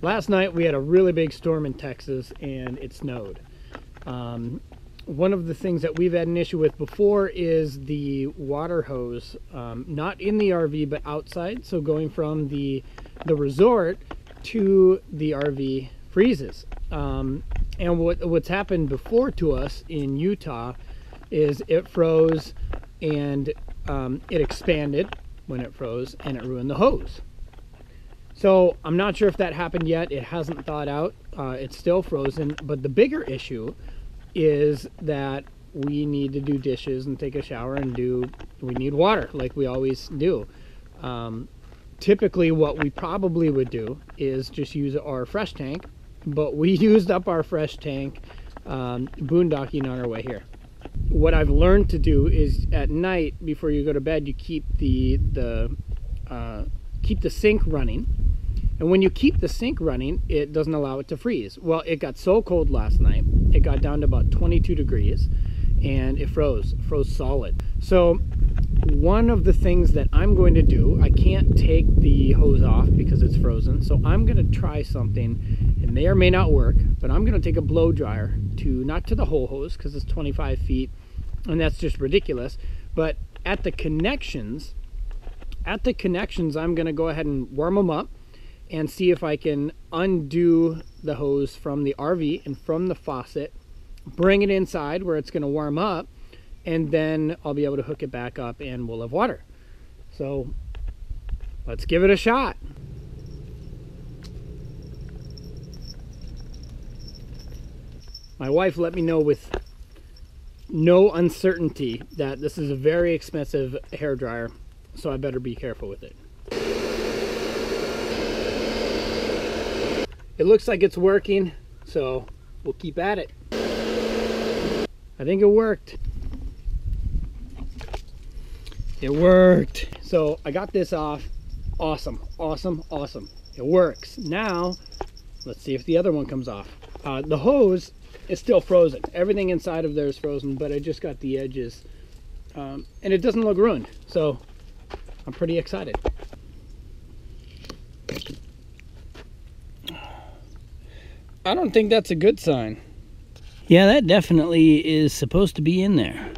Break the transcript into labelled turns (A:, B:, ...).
A: Last night we had a really big storm in Texas and it snowed. One of the things that we've had an issue with before is the water hose, not in the RV but outside. So going from the resort to the RV freezes. And what's happened before to us in Utah is it froze and it expanded when it froze and it ruined the hose. So I'm not sure if that happened yet. It hasn't thawed out. It's still frozen. But the bigger issue is that we need to do dishes and take a shower and we need water like we always do. Typically what we probably would do is just use our fresh tank, but we used up our fresh tank boondocking on our way here. What I've learned to do is at night before you go to bed, you keep the sink running. And when you keep the sink running, it doesn't allow it to freeze. Well, it got so cold last night, it got down to about 22 degrees and it froze solid. So one of the things that I'm going to do, I can't take the hose off because it's frozen. So I'm going to try something. It may or may not work, but I'm going to take a blow dryer not to the whole hose because it's 25 feet and that's just ridiculous. But at the connections, I'm going to go ahead and warm them up and see if I can undo the hose from the RV and from the faucet, bring it inside where it's going to warm up, and then I'll be able to hook it back up and we'll have water. So let's give it a shot. My wife let me know with no uncertainty that this is a very expensive hair dryer, so I better be careful with it. It looks like it's working, so we'll keep at it. I think it worked. It worked. So I got this off. Awesome, awesome, awesome. It works. Now, let's see if the other one comes off. The hose is still frozen. Everything inside of there is frozen, but I just got the edges. And it doesn't look ruined. So I'm pretty excited. I don't think that's a good sign. Yeah, that definitely is supposed to be in there.